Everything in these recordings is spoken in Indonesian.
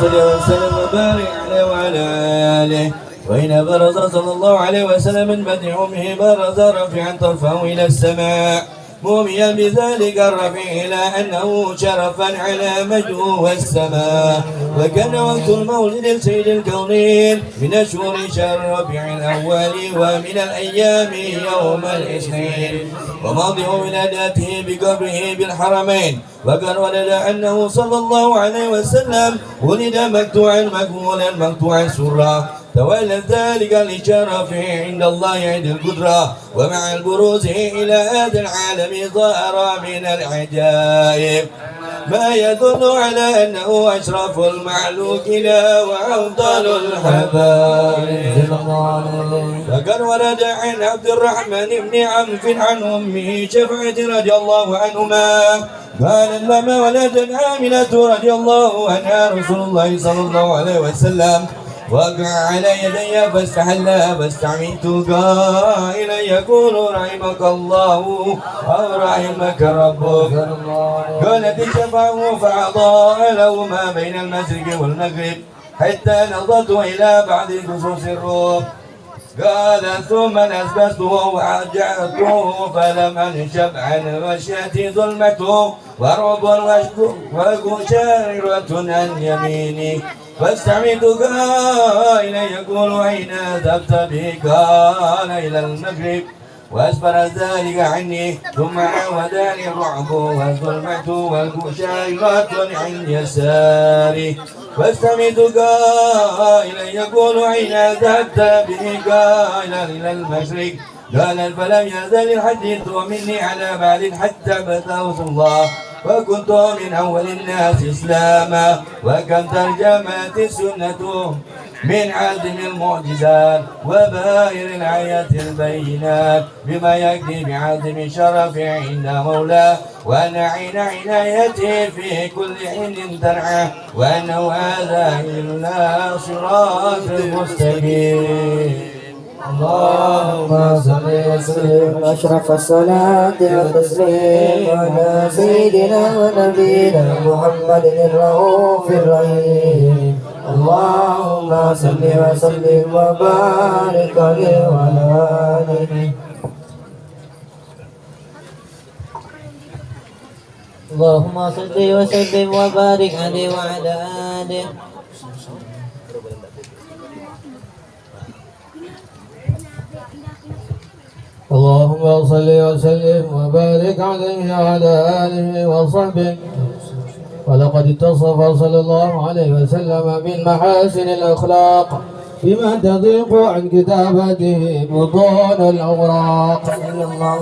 صل وسلم وبارك عليه وعلى آله. وإن برز صلى الله عليه وسلم من بدء أمه برز رفيعا طرفه إلى السماء موميا بذلك الرفيع إلى أنه شرفا على مجده والسماء. وكان وقت المولد سيد الكونين من أشهر شهر ربيع الأول ومن الأيام يوم الاثنين وموضع ولادته بقبره بالحرمين. وقد ولد أنه صلى الله عليه وسلم ولد مقطوعا مقبولا مقطوعا سرا تولى ذلك لشرفه عند الله عند القدرة. ومع البروز إلى هذا العالم ظهر من العجائب ما يدل على أنه أشرف المعلوكين وأفضل الحبائب. فقد ورد عن عبد الرحمن بن عوف عن أمه شفعة رضي الله عنهما قال لما ولدت آمنة رضي الله عنها رسول الله صلى الله عليه وسلم وقع على يدي فاستحلها فاستعملت قائلا يقول رحمك الله أو رحمك ربك. قالت شفعه فأعطى له ما بين المشرق والمغرب حتى نظرت إلى بعض خصوص الروم. قال ثم أسبسته وأرجعته فلم أنشب عن غشيتي ظلمته ورعب وشاررة عن يميني فاستعمت قائلا يقول أين ذهبت به؟ قال إلى المغرب وأسفر ذلك عني ثم عاودني الرعب والظلمة والبشائرات عن يساري فاستمت قائلا يقول أين ذهبت به؟ قال إلى المشرق. قال فلم يزل الحديث مني على بال حتى بثوت الله وكنت من أول الناس إسلاما. وكم ترجمت السنة من عزم المعجزات وبائر الآيات البينات بما يكفي بعزم شرف عند مولاه وأن عين عنايته في كل حين ترعاه وأنه هذا إلا صراط المستقيم. اللهم صل وسلم أشرف الصلاة والتسليم على سيدنا ونبينا محمد الرؤوف الرحيم. اللهم صل وسلم وبارك عليه وعلى آله. اللهم صل وسلم وبارك عليه وعلى آله. اللهم صل وسلم وبارك عليه وعلى آله وصحبه. ولقد اتصف صلى الله عليه وسلم من محاسن الأخلاق بما تضيق عن كتابته بطون الأوراق.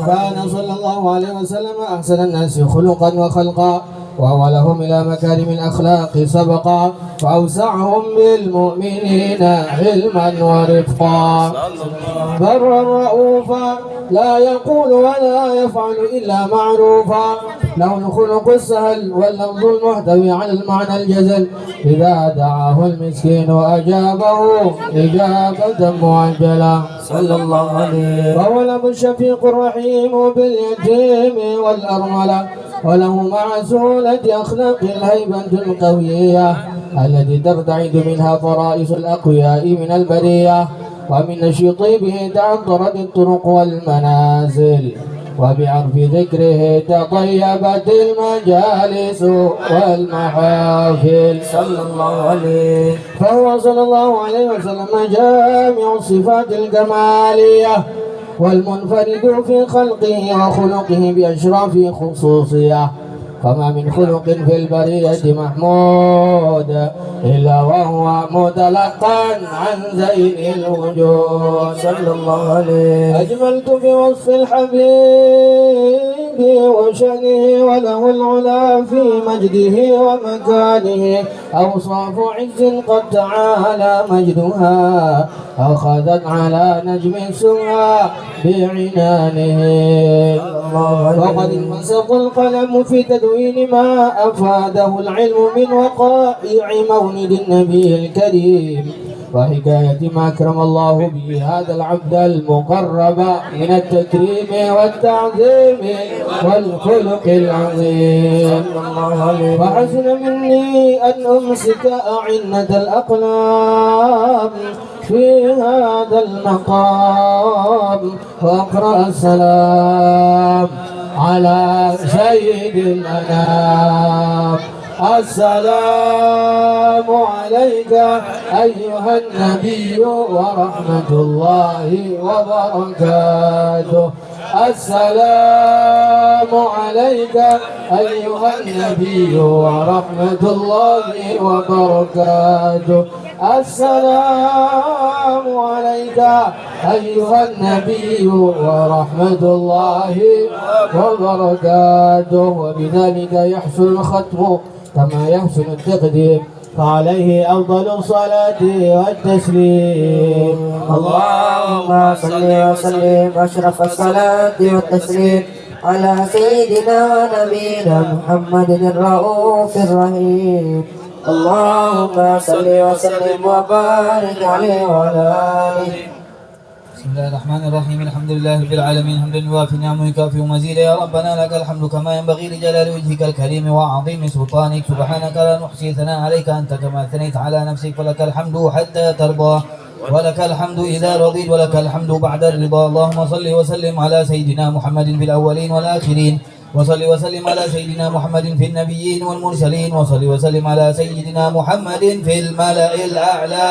كان صلى الله عليه وسلم أحسن الناس خلقا وخلقا وأولهم إلى مكارم الأخلاق سبقا وأوسعهم بالمؤمنين علما ورفقا. برا رؤوفا لا يقول ولا يفعل إلا معروفا له الخلق السهل واللفظ المحتوي على المعنى الجزل إذا دعاه المسكين أجابه إجابة معجلة صلى الله عليه. وهو الأب الشفيق الرحيم باليتيم والأرملة وله مع سهولة أخلاق الهيبة القوية التي ترتعد منها فرائس الأقوياء من البرية. ومن نشيط طيبه تعطرت الطرق والمنازل وبعرف ذكره تطيبت المجالس والمحافل صلى الله عليه. فهو صلى الله عليه وسلم جامع الصفات الكمالية والمنفرد في خلقه وخلقه بأشراف خصوصية. فما من خلق في البرية محمود إلا وهو متلقى عن زين الوجود صلى الله عليه. أجملت في وصف الحبيب وشأنه وله العلا في مجده ومكانه أوصاف عز قد تعالى مجدها أخذت على نجم السماء بعنانه. وقد انفسق القلم في تدوين ما أفاده العلم من وقائع مولد النبي الكريم وحكاية ما أكرم الله به هذا العبد المقرب من التكريم والتعظيم والخلق العظيم. فحسن مني أن أمسك أعنة الأقلام في هذا المقام وأقرأ السلام على سيد الأنام. السلام عليك أيها النبي ورحمة الله وبركاته. السلام عليك أيها النبي ورحمة الله وبركاته. السلام عليك أيها النبي ورحمة الله وبركاته. وبذلك يحسن الختم كما يحسن التقديم، فعليه أفضل الصلاة والتسليم. اللهم صل وسلم أشرف الصلاة والتسليم على سيدنا ونبينا محمد الرؤوف الرحيم. اللهم صل وسلم وبارك عليه وعلى آله. بسم الله الرحمن الرحيم. الحمد لله رب العالمين، حمدا يوافي نعمه يكافئ مزيدا. يا ربنا لك الحمد كما ينبغي لجلال وجهك الكريم وعظيم سلطانك. سبحانك لا نحصي ثناء عليك أنت كما ثنيت على نفسك، فلك الحمد حتى ترضى ولك الحمد إذا رضيت ولك الحمد بعد الرضا. اللهم صل وسلم على سيدنا محمد في الأولين والآخرين، وصل وسلم على سيدنا محمد في النبيين والمرسلين، وصل وسلم على سيدنا محمد في الملأ الأعلى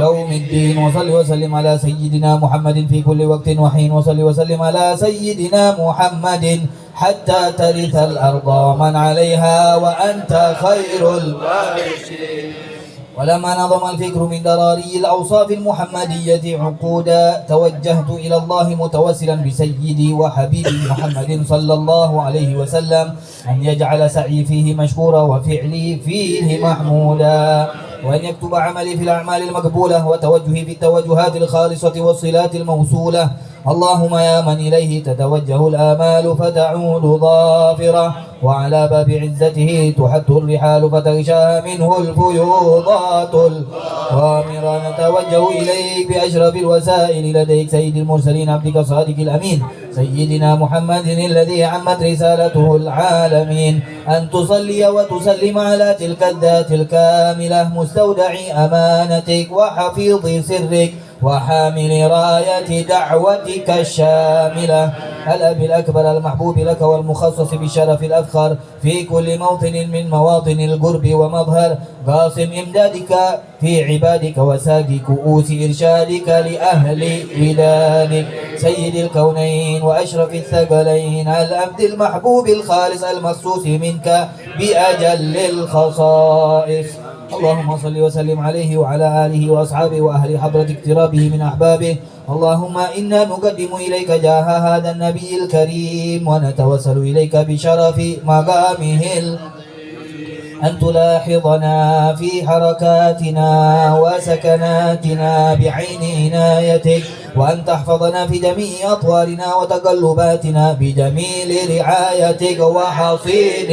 يوم الدين، وصل وسلم على سيدنا محمد في كل وقت وحين، وصل وسلم على سيدنا محمد حتى ترث الأرض ومن عليها وأنت خير الوارثين. ولما نظم الفكر من دراري الأوصاف المحمدية عقودا، توجهت إلى الله متوسلا بسيدي وحبيبي محمد صلى الله عليه وسلم أن يجعل سعي فيه مشكورا وفعلي فيه محمودا، وأن يكتب عملي في الأعمال المقبولة وتوجهي في التوجهات الخالصة والصلات الموصولة. اللهم يا من إليه تتوجه الآمال فتعود ظافرة، وعلى باب عزته تحت الرحال فتغشاها منه الفيوضات الغامرة. نتوجه إليك بأشرف الوسائل لديك سيد المرسلين عبدك الصادق الأمين سيدنا محمد الذي عمت رسالته العالمين، أن تصلي وتسلم على تلك الذات الكاملة مستودع أمانتك وحفيظ سرك وحامل راية دعوتك الشاملة، الأب الأكبر المحبوب لك والمخصص بالشرف الأفخر في كل موطن من مواطن القرب ومظهر، قاسم إمدادك في عبادك وساقي كؤوس إرشادك لأهل ودانك، سيد الكونين وأشرف الثقلين، الأبد المحبوب الخالص المخصوص منك بأجل الخصائص. اللهم صل وسلم عليه وعلى آله وأصحابه وأهل حضرة اقترابه من أحبابه. اللهم إنا نقدم إليك جاه هذا النبي الكريم ونتوسل إليك بشرف مقامه أن تلاحظنا في حركاتنا وسكناتنا بعين عنايتك، وأن تحفظنا في جميع أطوارنا وتقلباتنا بجميل رعايتك وحصين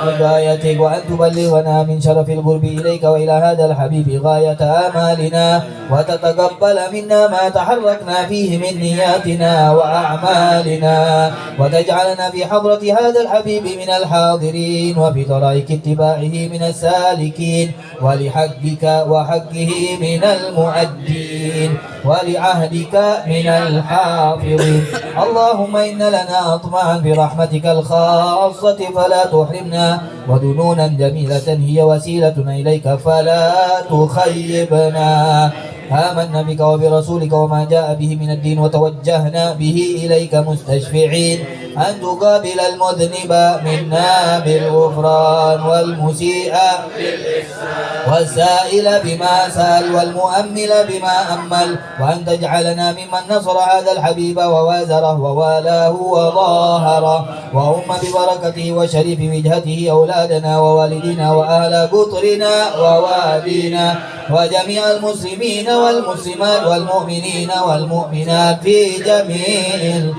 هدايتك، وأن تبلغنا من شرف القرب إليك وإلى هذا الحبيب غاية آمالنا، وتتقبل منا ما تحركنا فيه من نياتنا وأعمالنا، وتجعلنا في حضرة هذا الحبيب من الحاضرين، وفي طرائق اتباعه من السالكين، ولحقك وحقه من المؤدين، ولعهدك من الحافظين. اللهم إن لنا أطمعا برحمتك الخاصة فلا تحرمنا، وذنونا جميلة هي وسيلتنا إليك فلا تخيبنا. آمنا بك وبرسولك وما جاء به من الدين، وتوجهنا به إليك مستشفعين أن تقابل المذنب منا بالغفران، والمسيء بالإحسان، والسائل بما سأل، والمؤمل بما أمل، وأن تجعلنا ممن نصر هذا الحبيب ووازره ووالاه وظاهره، وأم ببركته وشريف وجهته أولادنا ووالدينا وأهل قطرنا ووالينا وجميع المسلمين والمسلمات والمؤمنين والمؤمنات في جميع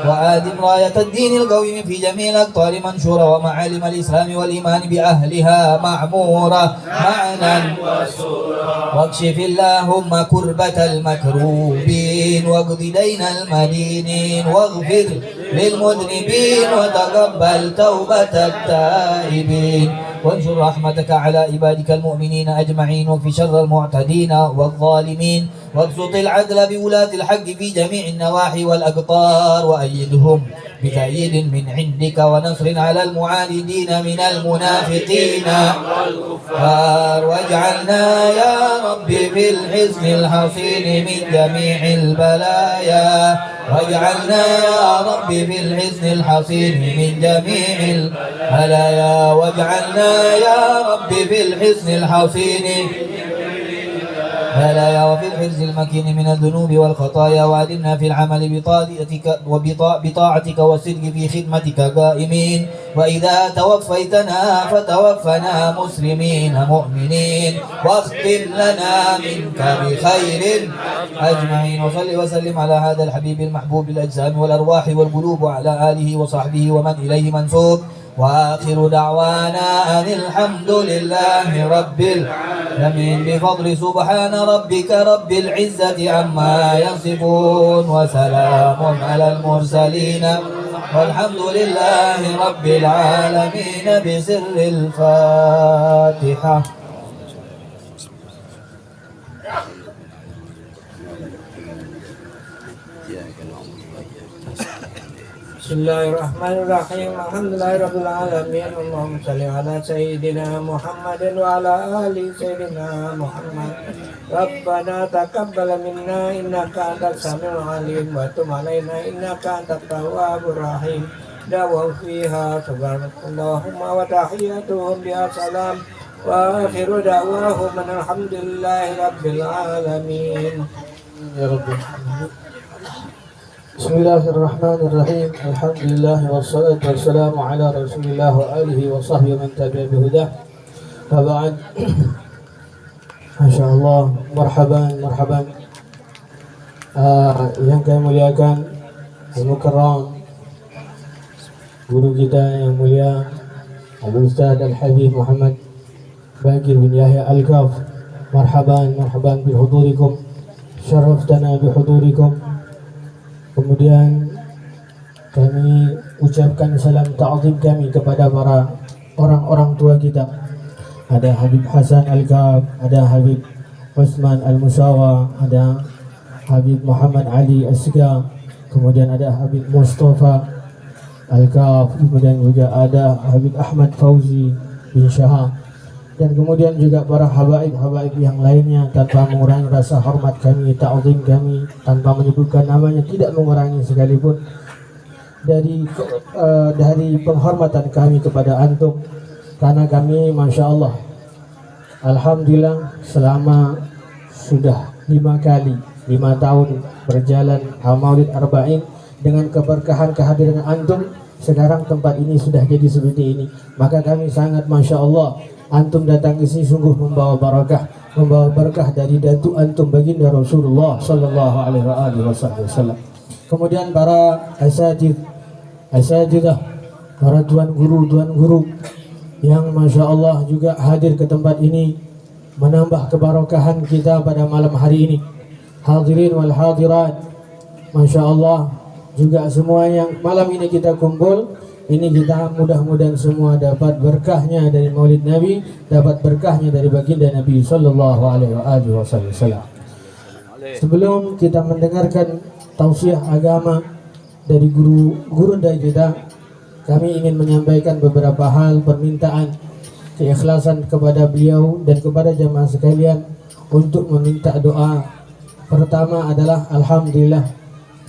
وآدم راية الدين القويم في جميع الأقطار منشورة ومعالم الإسلام والإيمان بأهلها معمورة معنا واكشف اللهم كربة المكروبين واقض دين المدينين واغفر للمذنبين وتقبل توبة التائبين وانشر رحمتك على عبادك المؤمنين أجمعين وفي شر المعتدين والظالمين وابسط العدل بولاة الحق في جميع النواحي والأقطار وأيدهم بتأييد من عندك ونصر على المعاندين من المنافقين والكفار واجعلنا يا رب في الحزن الحصين من جميع البلايا واجعلنا يا رب في الحزن الحصين من جميع البلايا واجعلنا يا رب في الحزن الحصين بلايا وفي الحرز المكين من الذنوب والخطايا وأدمنا في العمل بطاعتك والصدق في خدمتك قائمين وإذا توفيتنا فتوفنا مسلمين مؤمنين واختم لنا منك بخير أجمعين وصل وسلم على هذا الحبيب المحبوب الأجسام والأرواح والقلوب وعلى آله وصحبه ومن إليه منسوب وآخر دعوانا أن الحمد لله رب العالمين بفضل سبحان ربك رب العزة عما يصفون وسلام على المرسلين والحمد لله رب العالمين بسر الفاتحة. Bismillahirrahmanirrahim. Alhamdulillahirabbil alamin. Allahumma shalli ala sayyidina Muhammadin wa ala ali sayyidina Muhammad. Rabbana taqabbal minna innaka antas samiul alim wa tub alaina innaka antat tawwabur rahim. Dawa fiha subhanakallahumma wa tahiyyatuhum biha salam wa akhiru da'wahum alhamdulillahi rabbil alamin. Ya rabbi. Bismillahirrahmanirrahim. Alhamdulillah wassalatu wassalamu ala Rasulillah wa alihi wa sahbihi man tabi'a bihudah. Wa ba'd. Masyaallah, marhaban. Yang kami muliakan, al-mukarram guru kita yang mulia Al-Ustaz Al-Habib Muhammad Baqir bin Yahya Al-Kaf. Marhaban bihudurikum. Syaraftana bihudurikum. Kemudian kami ucapkan salam ta'zim kami kepada para orang-orang tua kita. Ada Habib Hasan Al-Kaf, ada Habib Utsman Al-Musawa, ada Habib Muhammad Ali Asga, kemudian ada Habib Mustafa Al-Kaf, kemudian juga ada Habib Ahmad Fauzi bin Syahab, dan kemudian juga para habaib yang lainnya, tanpa mengurangi rasa hormat kami, ta'zim kami, tanpa menyebutkan namanya, tidak mengurangi sekalipun dari penghormatan kami kepada antum, karena kami Masya Allah alhamdulillah selama sudah 5 tahun berjalan Maulid Arba'in dengan keberkahan kehadiran antum, sekarang tempat ini sudah jadi seperti ini, maka kami sangat Masya Allah antum datang ke sini sungguh membawa berkah dari datu antum baginda Rasulullah sallallahu alaihi wasallam. Kemudian para asatidzah, para tuan guru yang Masya Allah juga hadir ke tempat ini, menambah keberkahan kita pada malam hari ini. Hadirin wal hadirat, Masya Allah juga semua yang malam ini kita kumpul, ini kita mudah-mudahan semua dapat berkahnya dari Maulid Nabi, dapat berkahnya dari baginda Nabi sallallahu alaihi wasallam. Sebelum kita mendengarkan tausiah agama dari guru dari kita, kami ingin menyampaikan beberapa hal permintaan keikhlasan kepada beliau dan kepada jamaah sekalian untuk meminta doa. Pertama adalah alhamdulillah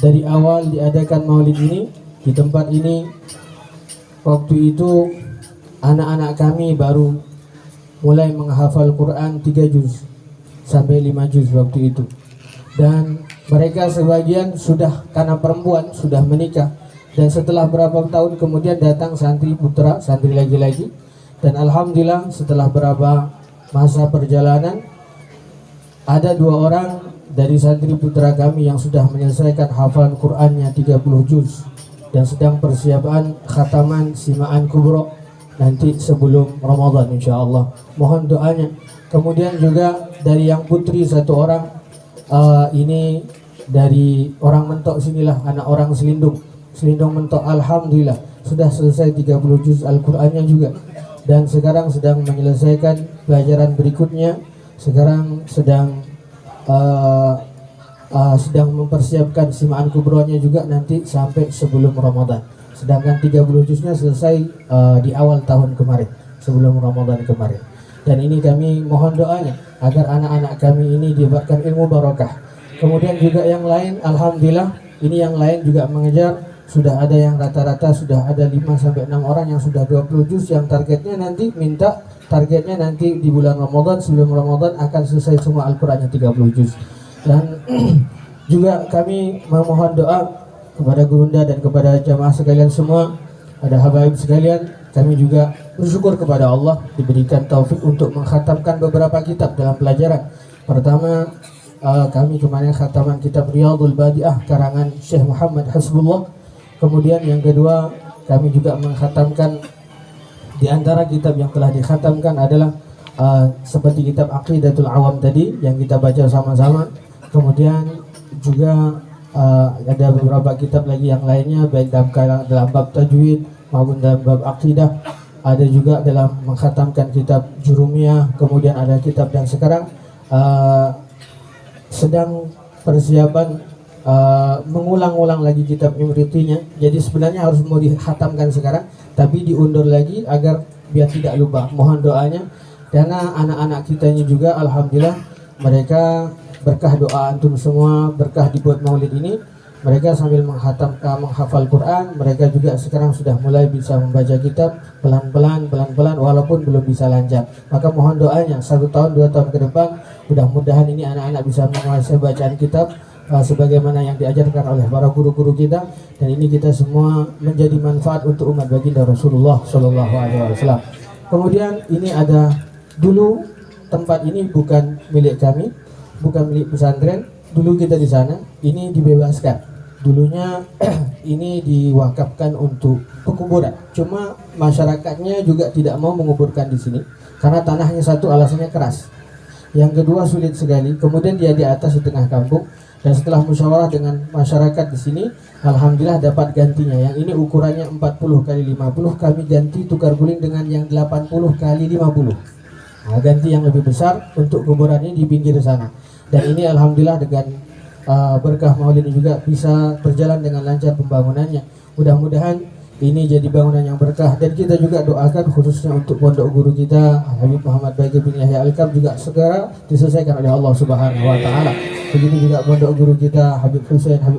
dari awal diadakan Maulid ini di tempat ini, waktu itu anak-anak kami baru mulai menghafal Quran 3 juz sampai 5 juz waktu itu, dan mereka sebagian sudah, karena perempuan sudah menikah, dan setelah berapa tahun kemudian datang santri putra, santri lagi-lagi, dan alhamdulillah setelah berapa masa perjalanan ada 2 orang dari santri putra kami yang sudah menyelesaikan hafalan Qurannya 30 juz dan sedang persiapan khataman Simaan Kubro nanti sebelum Ramadan insyaallah. Mohon doanya. Kemudian juga dari yang putri satu orang, ini dari orang Mentok sinilah, anak orang Selindung Mentok, alhamdulillah sudah selesai 30 juz Al-Qur'annya juga, dan sekarang sedang menyelesaikan pelajaran berikutnya. Sekarang sedang mempersiapkan Simaan Kubronya juga nanti sampai sebelum Ramadan. Sedangkan 30 juznya selesai di awal tahun kemarin, sebelum Ramadan kemarin. Dan ini kami mohon doanya agar anak-anak kami ini diberikan ilmu barokah. Kemudian juga yang lain, alhamdulillah ini yang lain juga mengejar. Sudah ada yang rata-rata sudah ada 5-6 orang yang sudah 20 juz, yang targetnya nanti di bulan Ramadan, sebelum Ramadan akan selesai semua Al-Qur'annya 30 juz. Dan juga kami memohon doa kepada Gurunda dan kepada jamaah sekalian semua, ada habaib sekalian, kami juga bersyukur kepada Allah diberikan taufik untuk mengkhatamkan beberapa kitab dalam pelajaran. Pertama, kami kemarin khataman kitab Riyadhul Badi'ah karangan Syekh Muhammad Hasbullah. Kemudian yang kedua, kami juga mengkhatamkan, di antara kitab yang telah dikhatamkan adalah seperti kitab Aqidatul Awam tadi yang kita baca sama-sama. Kemudian juga ada beberapa kitab lagi yang lainnya, baik dalam bab tajwid maupun dalam bab akidah. Ada juga dalam mengkhatamkan kitab Jurumiyah. Kemudian ada kitab yang sekarang sedang persiapan mengulang-ulang lagi kitab Imritinya. Jadi sebenarnya harus mau dikhatamkan sekarang, tapi diundur lagi agar biar tidak lupa. Mohon doanya, karena anak-anak kita ini juga alhamdulillah mereka berkah doa antum semua, berkah dibuat maulid ini, mereka sambil menghafal Quran, mereka juga sekarang sudah mulai bisa membaca kitab pelan-pelan walaupun belum bisa lancar. Maka mohon doanya 1 tahun 2 tahun ke depan mudah-mudahan ini anak-anak bisa menguasai bacaan kitab sebagaimana yang diajarkan oleh para guru-guru kita, dan ini kita semua menjadi manfaat untuk umat baginda Rasulullah Shallallahu Alaihi Wasallam. Kemudian ini ada, dulu tempat ini bukan milik kami, bukan milik pesantren. Dulu kita di sana, ini dibebaskan. Dulunya ini diwakafkan untuk pekuburan. Cuma masyarakatnya juga tidak mau menguburkan di sini karena tanahnya satu alasannya keras, yang kedua sulit sekali. Kemudian dia di atas di tengah kampung, dan setelah musyawarah dengan masyarakat di sini, alhamdulillah dapat gantinya. Yang ini ukurannya 40 kali 50, kami ganti tukar guling dengan yang 80 kali 50. Nah, ganti yang lebih besar untuk kuburannya di pinggir sana. Dan ini alhamdulillah dengan berkah maulid ini juga bisa berjalan dengan lancar pembangunannya. Mudah-mudahan ini jadi bangunan yang berkah, dan kita juga doakan khususnya untuk pondok guru kita Habib Muhammad Baqi bin Yahya Al-Kab juga segera diselesaikan oleh Allah Subhanahu wa taala. Begitu juga pondok guru kita Habib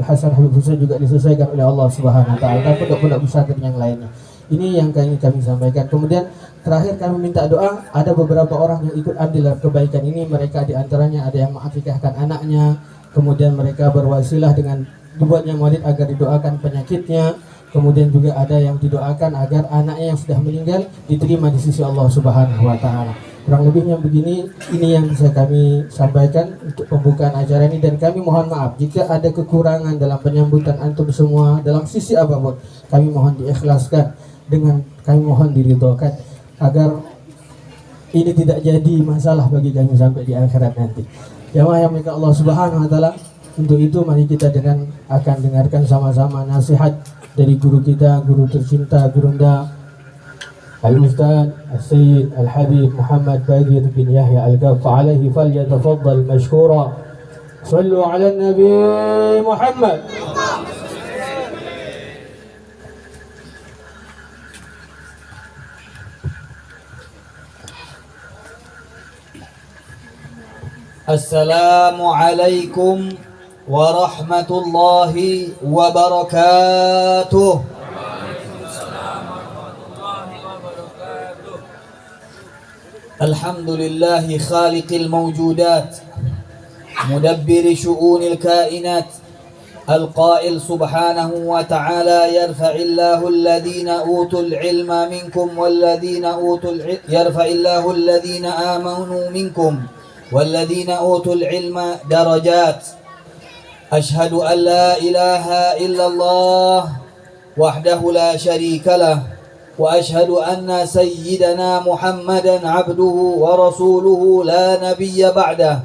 Hasan Habib Husain juga diselesaikan oleh Allah Subhanahu wa taala, dan pondok-pondok pesantren yang lainnya. Ini yang kami sampaikan. Kemudian terakhir kami minta doa, ada beberapa orang yang ikut andil dalam kebaikan ini. Mereka diantaranya ada yang mengakikahkan anaknya, kemudian mereka berwasilah dengan dibuatnya maulid agar didoakan penyakitnya. Kemudian juga ada yang didoakan agar anaknya yang sudah meninggal diterima di sisi Allah Subhanahu wa taala. Kurang lebihnya begini, ini yang bisa kami sampaikan untuk pembukaan acara ini, dan kami mohon maaf jika ada kekurangan dalam penyambutan antum semua dalam sisi apapun. Kami mohon diikhlaskan, dengan kami mohon diridhokan agar ini tidak jadi masalah bagi kami sampai di akhirat nanti. Jamaah yang milik Allah Subhanahu wa taala, untuk itu mari kita akan dengarkan sama-sama nasihat dari guru kita, guru tercinta Gurunda Al-Ustaz Al-Sayyid Al-Habib Muhammad Baqi bin Yahya Al-Kab. Fa'alaihi falyatafaddal mashkura. Sallu ala Nabi Muhammad. Assalamualaikum warahmatullahi wabarakatuh. Alhamdulillahi khaliqil mawjudat, mudabbiri syu'unil kainat, القائل سبحانه وتعالى يرفع الله الذين أوتوا العلم منكم والذين يرفع الله الذين آمنوا منكم والذين أوتوا العلم درجات. أشهد أن لا إله إلا الله وحده لا شريك له وأشهد أن سيدنا محمدا عبده ورسوله لا نبي بعده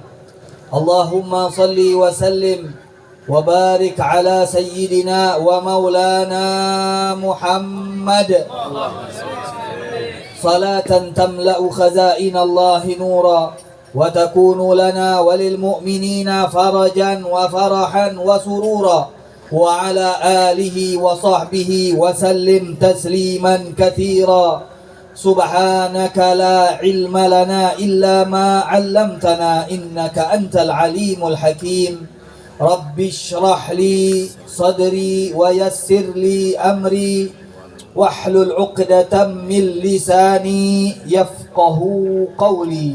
اللهم صل وسلم وبارك على سيدنا ومولانا محمد صلاة تملأ خزائن الله نورا وتكون لنا وللمؤمنين فرجا وفرحا وسرورا وعلى آله وصحبه وسلم تسليما كثيرا سبحانك لا علم لنا إلا ما علمتنا إنك أنت العليم الحكيم رب اشرح لي صدري ويسر لي أمري واحلل عقدة من لساني يفقه قولي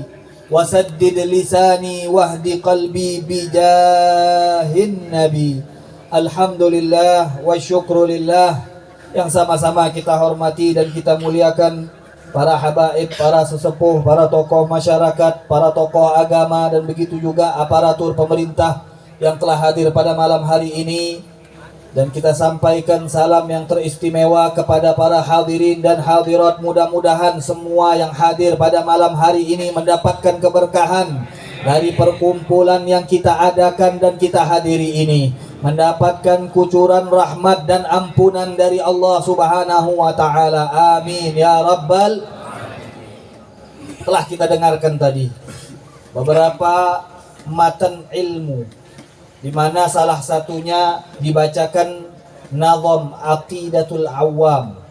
وسدد لساني واهد قلبي بجاه النبي. Alhamdulillah wa syukrulillah, yang sama-sama kita hormati dan kita muliakan para habaib, para sesepuh, para tokoh masyarakat, para tokoh agama, dan begitu juga aparatur pemerintah yang telah hadir pada malam hari ini. Dan kita sampaikan salam yang teristimewa kepada para hadirin dan hadirat. Mudah-mudahan semua yang hadir pada malam hari ini mendapatkan keberkahan dari perkumpulan yang kita adakan dan kita hadiri ini, mendapatkan kucuran rahmat dan ampunan dari Allah Subhanahu wa taala. Amin ya rabbal. Telah kita dengarkan tadi beberapa matan ilmu, di mana salah satunya dibacakan nazam Aqidatul Awam,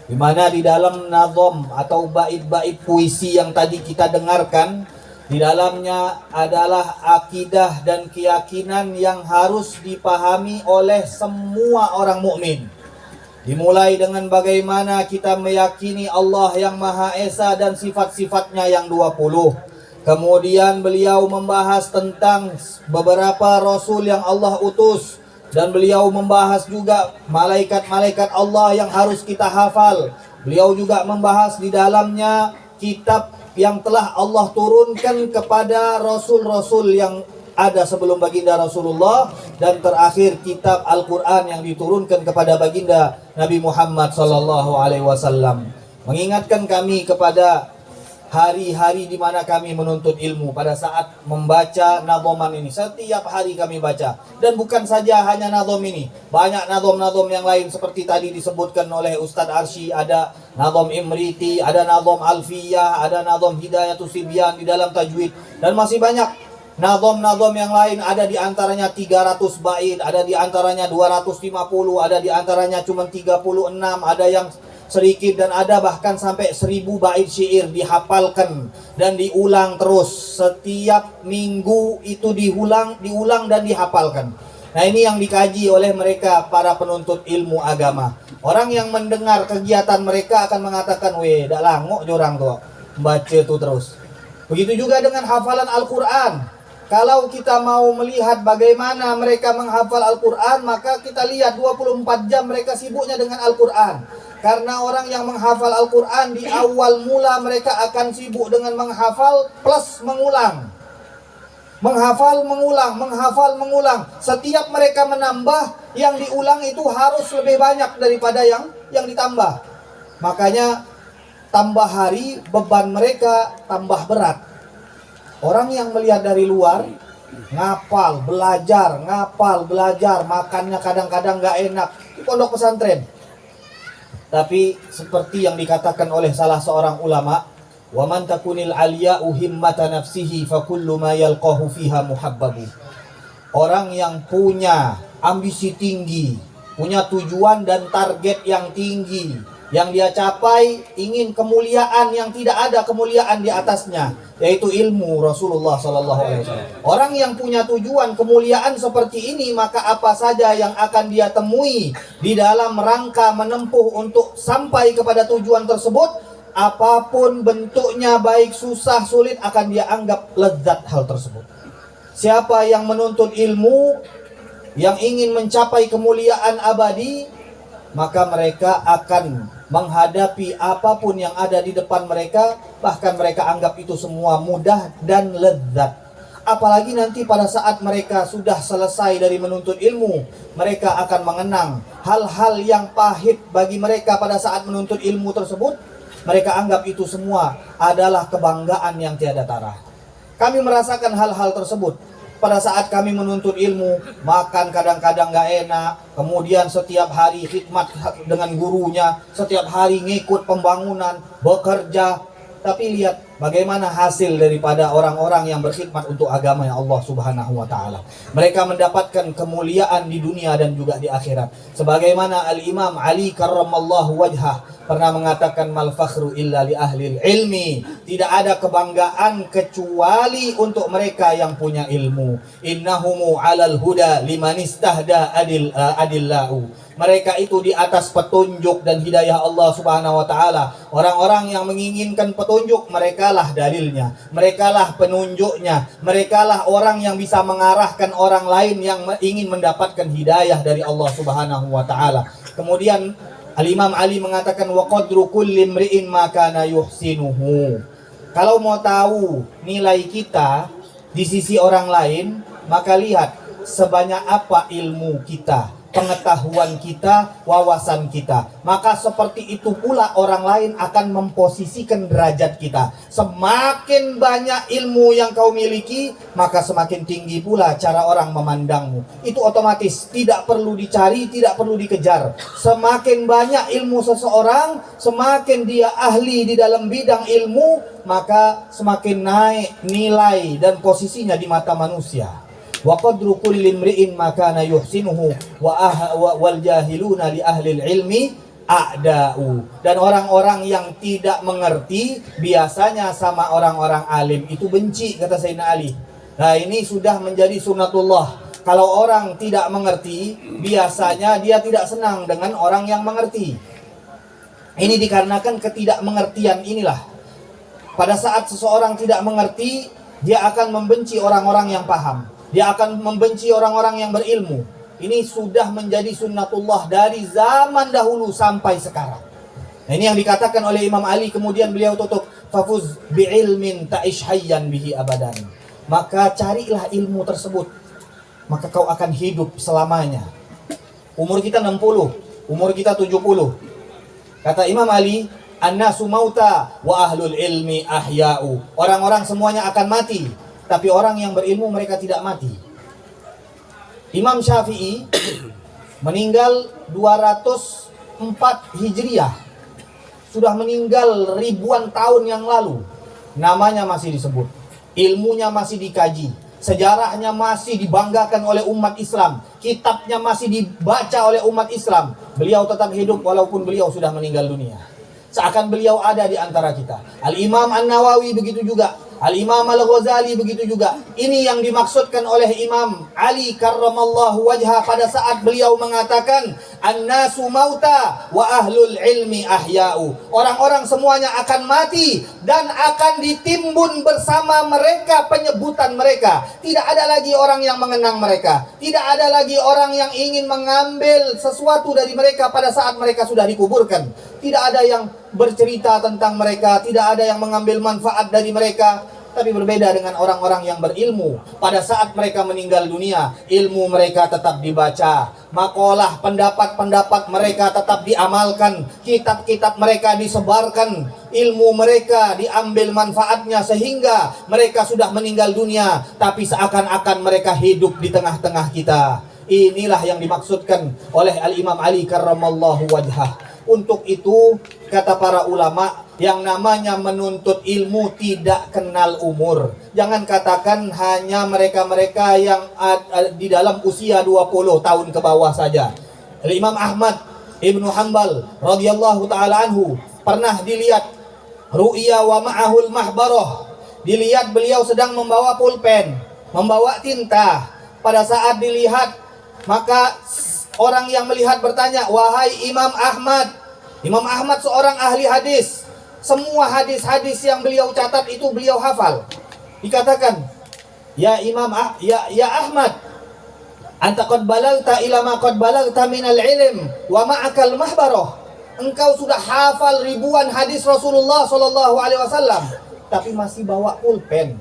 di mana di dalam nazam atau bait-bait puisi yang tadi kita dengarkan, di dalamnya adalah akidah dan keyakinan yang harus dipahami oleh semua orang mukmin. Dimulai dengan bagaimana kita meyakini Allah yang Maha Esa dan sifat-sifatnya yang 20. Kemudian beliau membahas tentang beberapa rasul yang Allah utus, dan beliau membahas juga malaikat-malaikat Allah yang harus kita hafal. Beliau juga membahas di dalamnya kitab yang telah Allah turunkan kepada rasul-rasul yang ada sebelum baginda Rasulullah, dan terakhir kitab Al-Quran yang diturunkan kepada baginda Nabi Muhammad SAW. Mengingatkan kami kepada hari-hari di mana kami menuntut ilmu pada saat membaca nazoman ini. Setiap hari kami baca, dan bukan saja hanya nazom ini, banyak nazom-nazom yang lain seperti tadi disebutkan oleh Ustadz Arsy. Ada nazom Imriti, ada nazom Alfiyah, ada nazom Hidayatus Sibyan di dalam tajwid, dan masih banyak nazom-nazom yang lain. Ada di antaranya 300 bait, ada di antaranya 250, ada di antaranya cuma 36, ada yang sedikit, dan ada bahkan sampai 1000 bait syair dihafalkan dan diulang terus. Setiap minggu itu diulang dan dihafalkan. Nah, ini yang dikaji oleh mereka para penuntut ilmu agama. Orang yang mendengar kegiatan mereka akan mengatakan, weh, dak langok jorang tuh baca tuh terus. Begitu juga dengan hafalan Al-Quran. Kalau kita mau melihat bagaimana mereka menghafal Al-Quran, maka kita lihat 24 jam mereka sibuknya dengan Al-Quran. Karena orang yang menghafal Al-Quran di awal mula mereka akan sibuk dengan menghafal plus mengulang. Menghafal, mengulang, menghafal, mengulang. Setiap mereka menambah, yang diulang itu harus lebih banyak daripada yang ditambah. Makanya tambah hari beban mereka tambah berat. Orang yang melihat dari luar, ngapal, belajar, makannya kadang-kadang gak enak di pondok pesantren. Tapi seperti yang dikatakan oleh salah seorang ulama, wa man takunil aliya'u himmata nafsihi fa kullu ma yalqahu fiha muhabbabu. Orang yang punya ambisi tinggi, punya tujuan dan target yang tinggi, yang dia capai, ingin kemuliaan yang tidak ada kemuliaan di atasnya, yaitu ilmu Rasulullah SAW. Orang yang punya tujuan kemuliaan seperti ini, maka apa saja yang akan dia temui di dalam rangka menempuh untuk sampai kepada tujuan tersebut, apapun bentuknya, baik susah sulit, akan dia anggap lezat hal tersebut. Siapa yang menuntut ilmu, yang ingin mencapai kemuliaan abadi, maka mereka akan menghadapi apapun yang ada di depan mereka, bahkan mereka anggap itu semua mudah dan lezat. Apalagi nanti pada saat mereka sudah selesai dari menuntut ilmu, mereka akan mengenang hal-hal yang pahit bagi mereka pada saat menuntut ilmu tersebut. Mereka anggap itu semua adalah kebanggaan yang tiada tara. Kami merasakan hal-hal tersebut. Pada saat kami menuntut ilmu, makan kadang-kadang gak enak. Kemudian setiap hari khidmat dengan gurunya, setiap hari ngikut pembangunan, bekerja. Tapi lihat bagaimana hasil daripada orang-orang yang berkhidmat untuk agama ya Allah Subhanahu wa taala. Mereka mendapatkan kemuliaan di dunia dan juga di akhirat. Sebagaimana Al-Imam Ali karramallahu wajhah pernah mengatakan, mal fakhru illa li ahlil ilmi. Tidak ada kebanggaan kecuali untuk mereka yang punya ilmu. Innahumu alal huda liman istahda adillahu. Mereka itu di atas petunjuk dan hidayah Allah Subhanahu wa taala. Orang-orang yang menginginkan petunjuk, merekalah dalilnya, merekalah penunjuknya, merekalah orang yang bisa mengarahkan orang lain yang ingin mendapatkan hidayah dari Allah Subhanahu wa taala. Kemudian Al-Imam Ali mengatakan, wa qadru kulli imri'in ma kana yuhsinuhu. Kalau mau tahu nilai kita di sisi orang lain, maka lihat sebanyak apa ilmu kita, pengetahuan kita, wawasan kita. Maka seperti itu pula orang lain akan memposisikan derajat kita. Semakin banyak ilmu yang kau miliki, maka semakin tinggi pula cara orang memandangmu. Itu otomatis, tidak perlu dicari, tidak perlu dikejar. Semakin banyak ilmu seseorang, semakin dia ahli di dalam bidang ilmu, maka semakin naik nilai dan posisinya di mata manusia. Wa qadru kulli imri'in ma kana yuhsinuhu wal jahiluna li ahli ilmi a'da'u. Dan orang-orang yang tidak mengerti biasanya sama orang-orang alim itu benci, kata Sayyidina Ali. Nah, ini sudah menjadi sunnatullah. Kalau orang tidak mengerti, biasanya dia tidak senang dengan orang yang mengerti. Ini dikarenakan ketidakmengertian inilah. Pada saat seseorang tidak mengerti, dia akan membenci orang-orang yang paham. Dia akan membenci orang-orang yang berilmu. Ini sudah menjadi sunnatullah dari zaman dahulu sampai sekarang. Nah, ini yang dikatakan oleh Imam Ali, kemudian beliau tutup, fafuz bi'ilmin ta'ish hayyan bihi abadan. Maka carilah ilmu tersebut, maka kau akan hidup selamanya. Umur kita 60, umur kita 70. Kata Imam Ali, annasu mauta wa ahlul ilmi ahya'u. Orang-orang semuanya akan mati, tapi orang yang berilmu mereka tidak mati. Imam Syafi'i meninggal 204 Hijriah. Sudah meninggal ribuan tahun yang lalu. Namanya masih disebut, ilmunya masih dikaji, sejarahnya masih dibanggakan oleh umat Islam, kitabnya masih dibaca oleh umat Islam. Beliau tetap hidup walaupun beliau sudah meninggal dunia. Seakan beliau ada di antara kita. Al-Imam An-Nawawi begitu juga, Al-Imam Al-Ghazali begitu juga. Ini yang dimaksudkan oleh Imam Ali karramallahu wajha pada saat beliau mengatakan, annasu mauta wa ahlul ilmi ahya'u. Orang-orang semuanya akan mati dan akan ditimbun bersama mereka penyebutan mereka. Tidak ada lagi orang yang mengenang mereka. Tidak ada lagi orang yang ingin mengambil sesuatu dari mereka pada saat mereka sudah dikuburkan. Tidak ada yang bercerita tentang mereka, tidak ada yang mengambil manfaat dari mereka. Tapi berbeda dengan orang-orang yang berilmu. Pada saat mereka meninggal dunia, ilmu mereka tetap dibaca, makalah pendapat-pendapat mereka tetap diamalkan, kitab-kitab mereka disebarkan, ilmu mereka diambil manfaatnya sehingga mereka sudah meninggal dunia, tapi seakan-akan mereka hidup di tengah-tengah kita. Inilah yang dimaksudkan oleh Al-Imam Ali karramallahu wajhah. Untuk itu, kata para ulama, yang namanya menuntut ilmu tidak kenal umur. Jangan katakan hanya mereka-mereka yang di dalam usia 20 tahun ke bawah saja. Imam Ahmad Ibnu Hanbal radhiyallahu taala anhu pernah dilihat ru'ya wa ma'ahul mahbarah. Dilihat beliau sedang membawa pulpen, membawa tinta. Pada saat dilihat, maka orang yang melihat bertanya, wahai Imam Ahmad. Imam Ahmad seorang ahli hadis. Semua hadis-hadis yang beliau catat itu beliau hafal. Dikatakan, ya ya Ahmad, anta qad balagta ila ma qad balagta minal ilm wa ma'akal mahbarah. Engkau sudah hafal ribuan hadis Rasulullah sallallahu alaihi wasallam, tapi masih bawa pulpen,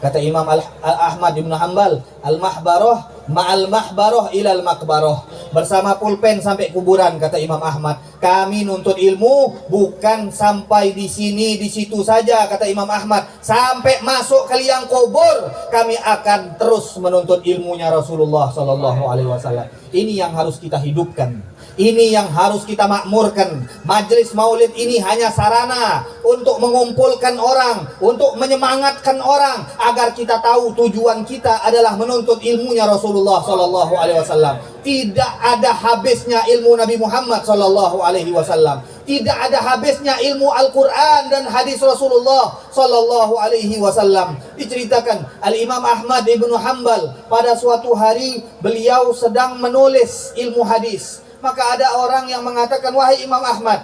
Kata Imam Ahmad bin Hanbal, al-mahbarah ma'al mahbarah ilal makbarah. Bersama pulpen sampai kuburan, kata Imam Ahmad. Kami nuntut ilmu bukan sampai di sini, di situ saja, kata Imam Ahmad. Sampai masuk ke liang kubur, kami akan terus menuntut ilmunya Rasulullah Sallallahu Alaihi Wasallam. Ini yang harus kita hidupkan. Ini yang harus kita makmurkan. Majelis maulid ini hanya sarana untuk mengumpulkan orang, untuk menyemangatkan orang agar kita tahu tujuan kita adalah menuntut ilmunya Rasulullah Sallallahu Alaihi Wasallam. Tidak ada habisnya ilmu Nabi Muhammad Sallallahu Alaihi Wasallam. Tidak ada habisnya ilmu Al-Quran dan hadis Rasulullah Sallallahu Alaihi Wasallam. Diceritakan Al-Imam Ahmad ibnu Hanbal pada suatu hari beliau sedang menulis ilmu hadis. Maka ada orang yang mengatakan, wahai Imam Ahmad,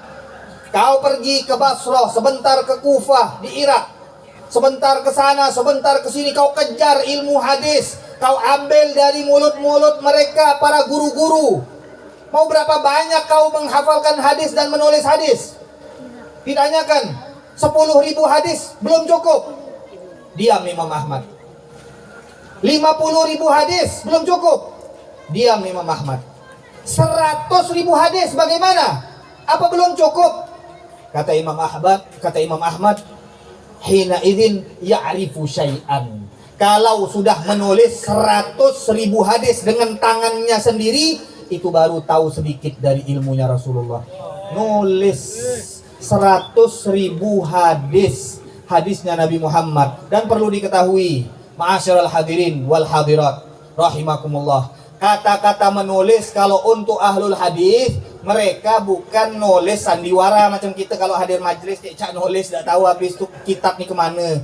kau pergi ke Basrah, sebentar ke Kufah di Irak, sebentar ke sana, sebentar ke sini, kau kejar ilmu hadis, kau ambil dari mulut-mulut mereka para guru-guru. Mau berapa banyak kau menghafalkan hadis dan menulis hadis? Ditanyakan, 10.000 hadis belum cukup. Diam Imam Ahmad. 50.000 hadis belum cukup. Diam Imam Ahmad. 100.000 hadis bagaimana? Apa belum cukup? Kata Imam Ahmad, hina idzin ya'rifu syai'an. Kalau sudah menulis 100.000 hadis dengan tangannya sendiri, itu baru tahu sedikit dari ilmunya Rasulullah. Nulis 100.000 hadis, hadisnya Nabi Muhammad. Dan perlu diketahui, ma'asyiral hadirin wal hadirat rahimakumullah, kata-kata menulis kalau untuk ahlul hadis, mereka bukan nulis sandiwara macam kita kalau hadir majelis cak nulis tidak tahu habis itu kitab ni kemana.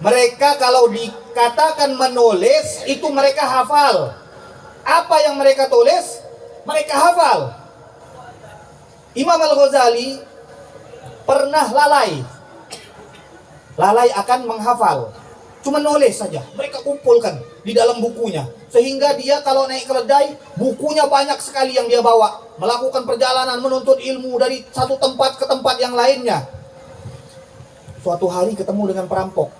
Mereka kalau dikatakan menulis itu mereka hafal. Apa yang mereka tulis, mereka hafal. Imam Al-Ghazali pernah lalai akan menghafal. Cuma nulis saja, mereka kumpulkan di dalam bukunya. Sehingga dia kalau naik keledai, bukunya banyak sekali yang dia bawa. Melakukan perjalanan menuntut ilmu dari satu tempat ke tempat yang lainnya. Suatu hari ketemu dengan perampok.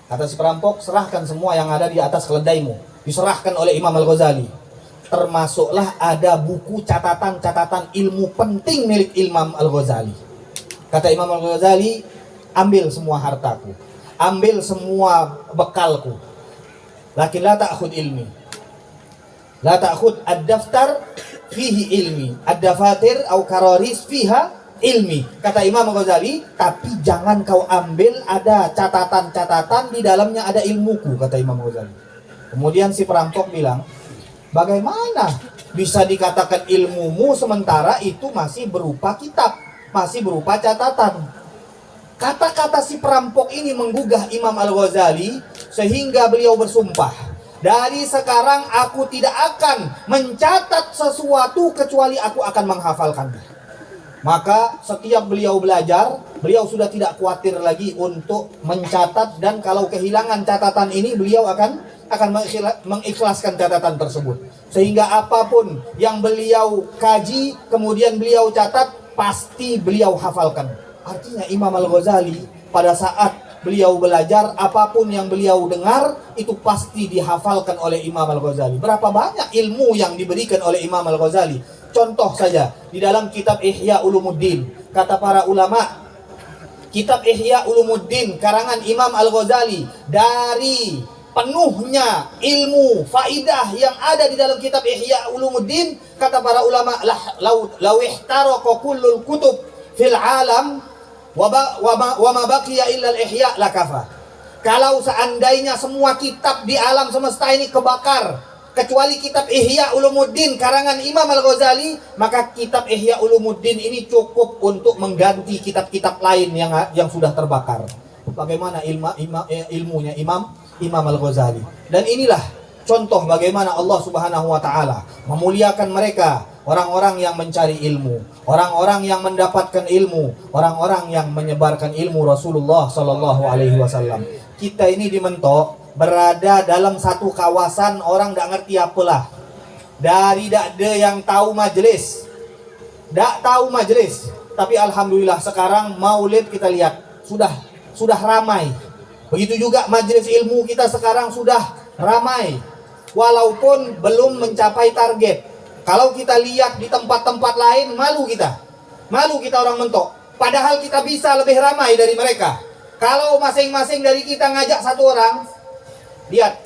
Kata si perampok, serahkan semua yang ada di atas keledaimu. Diserahkan oleh Imam Al-Ghazali. Termasuklah ada buku catatan-catatan ilmu penting milik Imam Al-Ghazali. Kata Imam Al-Ghazali, ambil semua hartaku, ambil semua bekalku, lakin la ta'khud ilmi, la ta'khud ad-daftar fihi ilmi, ad-dafatir au kararis fiha ilmi. Kata Imam Ghazali, tapi jangan kau ambil ada catatan-catatan di dalamnya ada ilmuku, kata Imam Ghazali. Kemudian si perampok bilang, bagaimana bisa dikatakan ilmumu sementara itu masih berupa kitab, masih berupa catatan? Kata-kata si perampok ini menggugah Imam Al-Ghazali sehingga beliau bersumpah, dari sekarang aku tidak akan mencatat sesuatu kecuali aku akan menghafalkannya. Maka setiap beliau belajar, beliau sudah tidak khawatir lagi untuk mencatat, dan kalau kehilangan catatan ini beliau akan mengikhlaskan catatan tersebut. Sehingga apapun yang beliau kaji kemudian beliau catat, pasti beliau hafalkan. Artinya Imam Al-Ghazali pada saat beliau belajar, apapun yang beliau dengar itu pasti dihafalkan oleh Imam Al-Ghazali. Berapa banyak ilmu yang diberikan oleh Imam Al-Ghazali. Contoh saja di dalam kitab Ihya Ulumuddin, kata para ulama, kitab Ihya Ulumuddin karangan Imam Al-Ghazali, dari penuhnya ilmu faidah yang ada di dalam kitab Ihya Ulumuddin, kata para ulama, law ihtaraqa kullul kutub fil alam wa ma baqiya illa al-ihya lakafa. Kalau seandainya semua kitab di alam semesta ini kebakar kecuali kitab Ihya Ulumuddin karangan Imam Al-Ghazali, maka kitab Ihya Ulumuddin ini cukup untuk mengganti kitab-kitab lain yang sudah terbakar. Bagaimana ilmunya Imam Al-Ghazali. Dan inilah contoh bagaimana Allah Subhanahu wa taala memuliakan mereka, orang-orang yang mencari ilmu, orang-orang yang mendapatkan ilmu, orang-orang yang menyebarkan ilmu Rasulullah Sallallahu Alaihi Wasallam. Kita ini di Mentok berada dalam satu kawasan orang tidak ngerti apalah. Dari ada yang tahu majelis, tidak tahu majelis. Tapi alhamdulillah sekarang maulid kita lihat sudah ramai. Begitu juga majelis ilmu kita sekarang sudah ramai, walaupun belum mencapai target. Kalau kita lihat di tempat-tempat lain, malu kita orang Mentok. Padahal kita bisa lebih ramai dari mereka. Kalau masing-masing dari kita ngajak satu orang, lihat,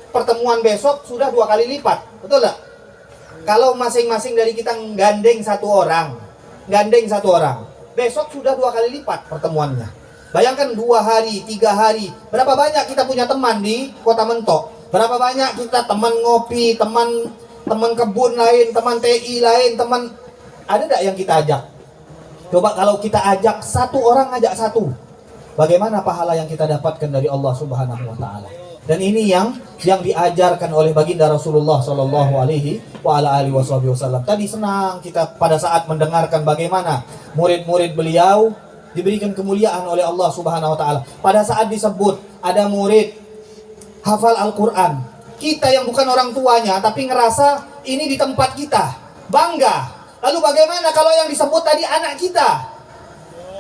pertemuan besok sudah 2 kali lipat, betul tak? Kalau masing-masing dari kita gandeng satu orang, besok sudah 2 kali lipat pertemuannya. Bayangkan 2 hari, 3 hari, berapa banyak kita punya teman di Kota Mentok? Berapa banyak kita teman ngopi, teman kebun lain, teman TI lain, teman, ada tidak yang kita ajak? Coba kalau kita ajak satu orang, ajak satu, bagaimana pahala yang kita dapatkan dari Allah Subhanahu wa taala. Dan ini yang diajarkan oleh baginda Rasulullah Shallallahu alaihi wasallam. Tadi senang kita pada saat mendengarkan bagaimana murid-murid beliau diberikan kemuliaan oleh Allah Subhanahu wa taala. Pada saat disebut ada murid hafal Al-Quran, kita yang bukan orang tuanya tapi ngerasa ini di tempat kita, bangga. Lalu bagaimana kalau yang disebut tadi anak kita?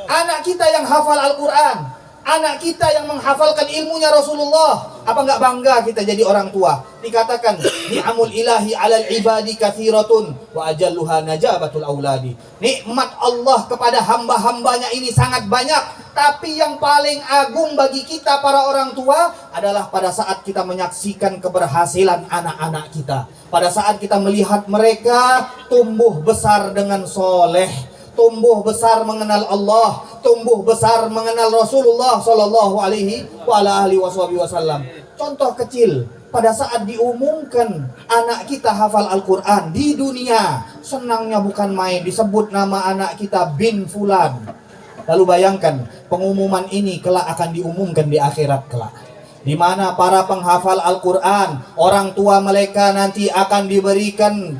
Anak kita yang hafal Al-Quran, anak kita yang menghafalkan ilmunya Rasulullah. Apa enggak bangga kita jadi orang tua? Dikatakan ni'amul ilahi 'alal ibadi katsiratun wa ajalluha najabatul auladi. Nikmat Allah kepada hamba-hambanya ini sangat banyak, tapi yang paling agung bagi kita para orang tua adalah pada saat kita menyaksikan keberhasilan anak-anak kita. Pada saat kita melihat mereka tumbuh besar dengan soleh, tumbuh besar mengenal Allah, tumbuh besar mengenal Rasulullah Shallallahu alaihi wasallam. Contoh kecil, pada saat diumumkan anak kita hafal Al-Quran di dunia, senangnya bukan main, disebut nama anak kita bin Fulan. Lalu bayangkan, pengumuman ini kelak akan diumumkan di akhirat kelak, di mana para penghafal Al-Quran, orang tua mereka nanti akan diberikan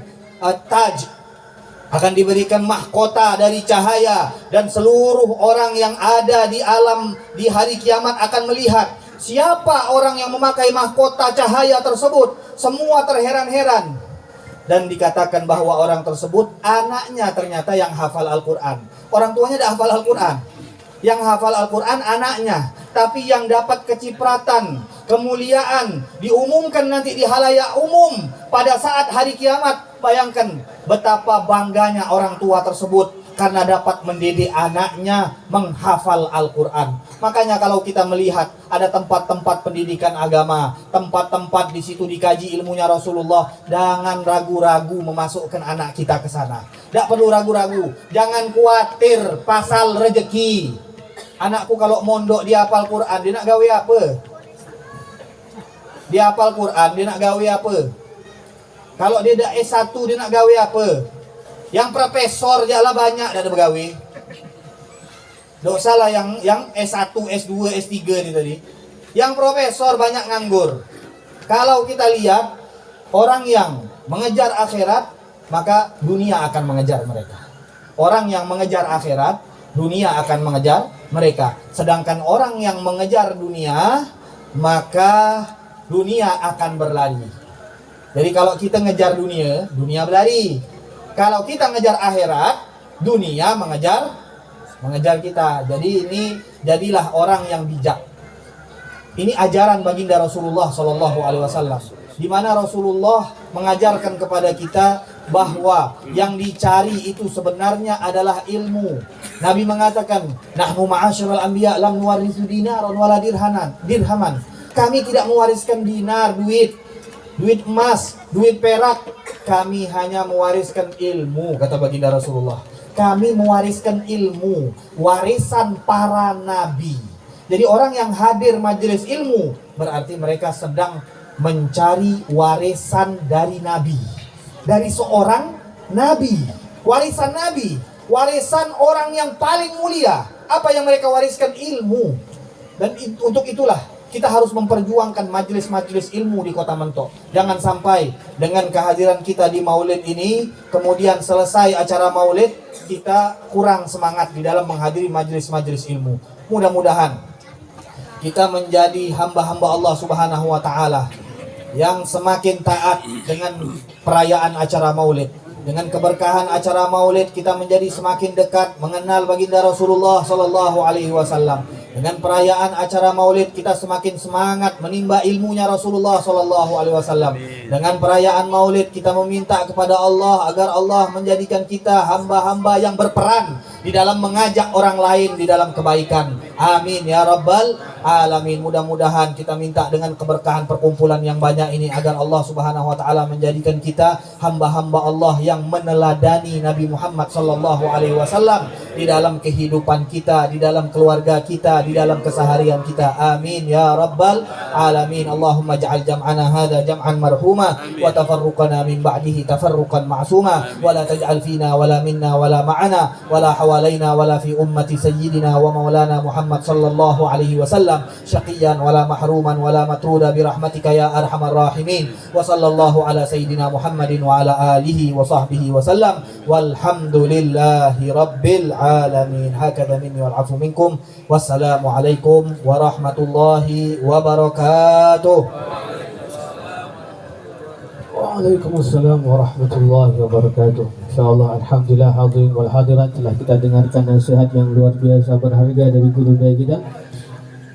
taj, akan diberikan mahkota dari cahaya, dan seluruh orang yang ada di alam di hari kiamat akan melihat siapa orang yang memakai mahkota cahaya tersebut. Semua terheran-heran, dan dikatakan bahwa orang tersebut anaknya ternyata yang hafal Al-Quran. Orang tuanya tidak hafal Al-Quran, yang hafal Al-Quran anaknya, tapi yang dapat kecipratan, kemuliaan, diumumkan nanti di halayak umum pada saat hari kiamat. Bayangkan betapa bangganya orang tua tersebut karena dapat mendidik anaknya menghafal Al-Quran. Makanya kalau kita melihat ada tempat-tempat pendidikan agama, tempat-tempat di situ dikaji ilmunya Rasulullah, jangan ragu-ragu memasukkan anak kita ke sana. Tidak perlu ragu-ragu, jangan khawatir pasal rezeki. Anakku kalau mondok dia hafal Quran, dia nak gawe apa? Dia hafal Quran, dia nak gawe apa? Kalau dia dah S1, dia nak gawe apa? Yang profesor je lah banyak dah ada bergawe. Tak usahlah yang S1, S2, S3 ni tadi. Yang profesor banyak nganggur. Kalau kita lihat orang yang mengejar akhirat, maka dunia akan mengejar mereka. Orang yang mengejar akhirat, dunia akan mengejar mereka. Sedangkan orang yang mengejar dunia, maka dunia akan berlari. Jadi kalau kita ngejar dunia, dunia berlari. Kalau kita ngejar akhirat, dunia mengejar kita. Jadi ini jadilah orang yang bijak. Ini ajaran baginda Rasulullah Shallallahu alaihi wasallam, di mana Rasulullah mengajarkan kepada kita bahwa yang dicari itu sebenarnya adalah ilmu. Nabi mengatakan, nahnu ma'asyiral anbiya lam nuwarithu dinaran wala dirhaman. Kami tidak mewariskan dinar, duit emas, duit perak. Kami hanya mewariskan ilmu, kata baginda Rasulullah. Kami mewariskan ilmu, warisan para nabi. Jadi orang yang hadir majelis ilmu berarti mereka sedang mencari warisan dari nabi, dari seorang nabi. Warisan nabi, warisan orang yang paling mulia. Apa yang mereka wariskan? Ilmu. Dan untuk itulah kita harus memperjuangkan majelis-majelis ilmu di Kota Mentok. Jangan sampai dengan kehadiran kita di maulid ini, kemudian selesai acara maulid, kita kurang semangat di dalam menghadiri majelis-majelis ilmu. Mudah-mudahan kita menjadi hamba-hamba Allah Subhanahu wa Ta'ala yang semakin taat dengan perayaan acara maulid. Dengan keberkahan acara maulid, kita menjadi semakin dekat mengenal baginda Rasulullah Sallallahu Alaihi Wasallam. Dengan perayaan acara Maulid kita semakin semangat menimba ilmunya Rasulullah Sallallahu Alaihi Wasallam. Dengan perayaan Maulid kita meminta kepada Allah agar Allah menjadikan kita hamba-hamba yang berperan di dalam mengajak orang lain di dalam kebaikan. Amin ya Rabbal Alamin. Mudah-mudahan kita minta dengan keberkahan perkumpulan yang banyak ini agar Allah Subhanahu Wa Taala menjadikan kita hamba-hamba Allah yang meneladani Nabi Muhammad Sallallahu Alaihi Wasallam di dalam kehidupan kita, di dalam keluarga kita, di dalam keseharian kita. Amin ya Rabbal Alamin. Allahumma ja'al jam'ana hadha jam'an marhuma wa tafarruqana min ba'dihi tafarruqan ma'suma wa la taj'al fina wa la minna wa la ma'ana wa la hawalaina wa la fi ummati sayyidina wa maulana Muhammad sallallahu alaihi wasallam syaqiyan wa la mahruman wa la matruda bi rahmatika ya arhamar rahimin. Wa sallallahu ala sayyidina Muhammadin wa ala alihi wa sahbihi wa sallam walhamdulillahi rabbil alamin. Hakadha minni wal afu minkum. Wassalamualaikum warahmatullahi wabarakatuh. Waalaikumsalam warahmatullahi wabarakatuh. InsyaAllah, alhamdulillah hadirin wal hadirat, telah kita dengarkan nasihat yang luar biasa berharga dari guru daya kita.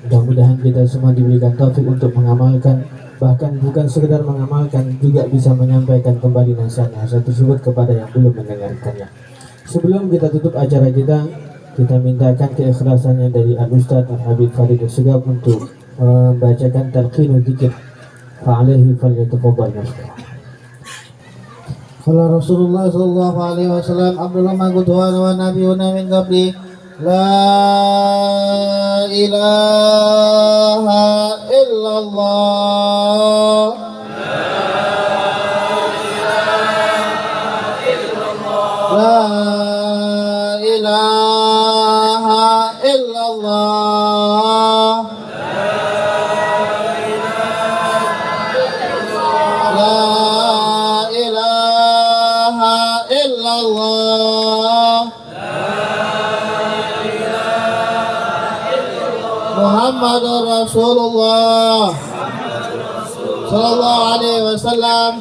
Mudah-mudahan kita semua diberikan taufik untuk mengamalkan, bahkan bukan sekedar mengamalkan, juga bisa menyampaikan kembali nasihat-nasihat tersebut kepada yang belum mendengarkannya. Sebelum kita tutup acara kita mintakan keikhlasannya dari Al-Ustaz Al-Habib Farid Al-Segaf untuk membacakan talqinul dzikir. Fa'alaihi falyatafaddal mashkura. Qala Rasulullah sallallahu alaihi wasallam, Abdullah maqduhan wa nabiyuna min qabli, la ilaha illallah, la ilaha illallah, Muhammadur Rasulullah sallallahu alaihi wasallam.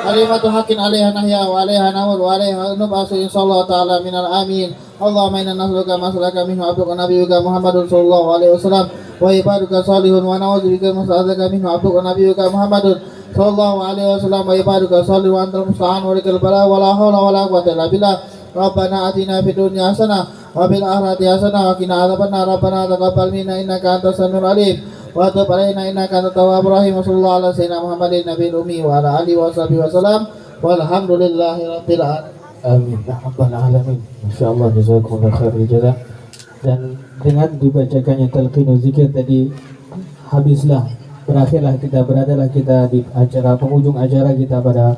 Kalimatu haqqin 'alaiha nahya wa 'alaiha namut wa 'alaiha nub'atsu insyaallah ta'ala minal amin. Allahumma inna nas'aluka ma salaka minhu 'abduka nabiyyuka Muhammadun sallallahu alaihi wasallam wa ibaduka salihun wa na'udzubika ma salaka minhu 'abduka nabiyyuka Muhammadun sallallahu alaihi wasallam wa ibaduka salihun wa antal musta'an wa likal bala wa la haula wa la quwwata illa billah. Rabbana atina fid dunya hasanah wa fil akhirati hasanah wa qina adzabannar. Rabbana taqabbal minna innaka antas samiul alim wa tub alaina innaka antat tawwabur rahim. Sallallahu ala sayyidina Muhammadin nabiyil ummi wa ala alihi wa sahbihi wasallam walhamdulillahi rabbil alamin. Amin ya rabbal alamin. Masyaallah, jazakumullah khairul jazaa. Dan dengan dibacakannya talqinul zikir tadi, berakhirlah kita, beradalah kita di acara penghujung acara kita pada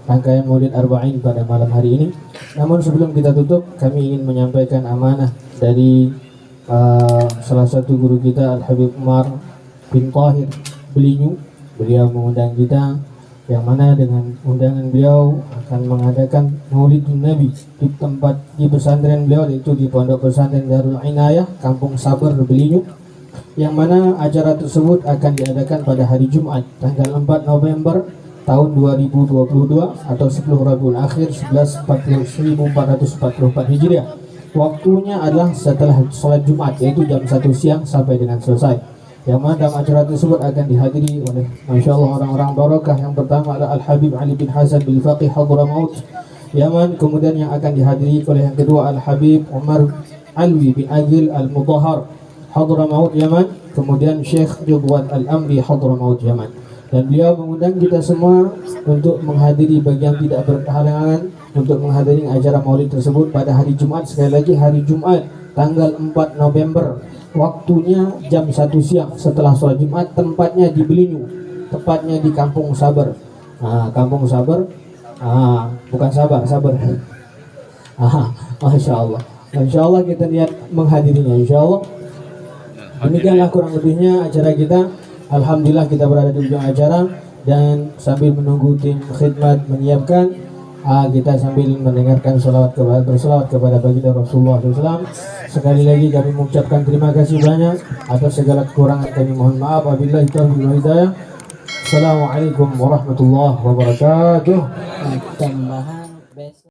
rangkaian Maulid Arba'in pada malam hari ini. Namun sebelum kita tutup, kami ingin menyampaikan amanah dari salah satu guru kita, Al-Habib Umar bin Tahir Belinyu. Beliau mengundang kita, yang mana dengan undangan beliau akan mengadakan Maulidun Nabi di pesantren beliau, yaitu di Pondok Pesantren Darul Inayah, Kampung Sabar, Belinyu. Yang mana acara tersebut akan diadakan pada hari Jumat tanggal 4 November tahun 2022 atau 10 Rabiul Akhir 1444 Hijriah. Waktunya adalah setelah sholat Jumat, yaitu jam 1 siang sampai dengan selesai. Yang mana dalam acara tersebut akan dihadiri oleh Masya Allah orang-orang barakah. Yang pertama adalah Al-Habib Ali bin Hasan bin Faqih Hadramaut Yaman. Kemudian yang akan dihadiri oleh yang kedua Al-Habib Umar Alwi bin Agil Al-Mudahar Hadramaut Yaman. Kemudian Syekh Ridwan Al-Amri Hadramaut Yaman. Dan beliau mengundang kita semua untuk menghadiri bagi yang tidak berhalangan untuk menghadiri acara maulid tersebut pada hari Jumat. Sekali lagi, hari Jumat tanggal 4 November, waktunya jam 1 siang setelah sholat Jumat. Tempatnya di Belinyu, tepatnya di Kampung Sabar. Kampung Sabar, bukan Sabar. Masya Allah. Insya Allah kita niat menghadirinya, insya Allah. Demikianlah kurang lebihnya acara kita. Alhamdulillah kita berada di ujung acara, dan sambil menunggu tim khidmat menyiapkan, kita sambil mendengarkan berselawat kepada baginda Rasulullah SAW. Sekali lagi kami mengucapkan terima kasih banyak. Atas segala kekurangan kami mohon maaf. Wabillahi taufiq wal hidayah. Assalamualaikum warahmatullahi wabarakatuh. Tambahan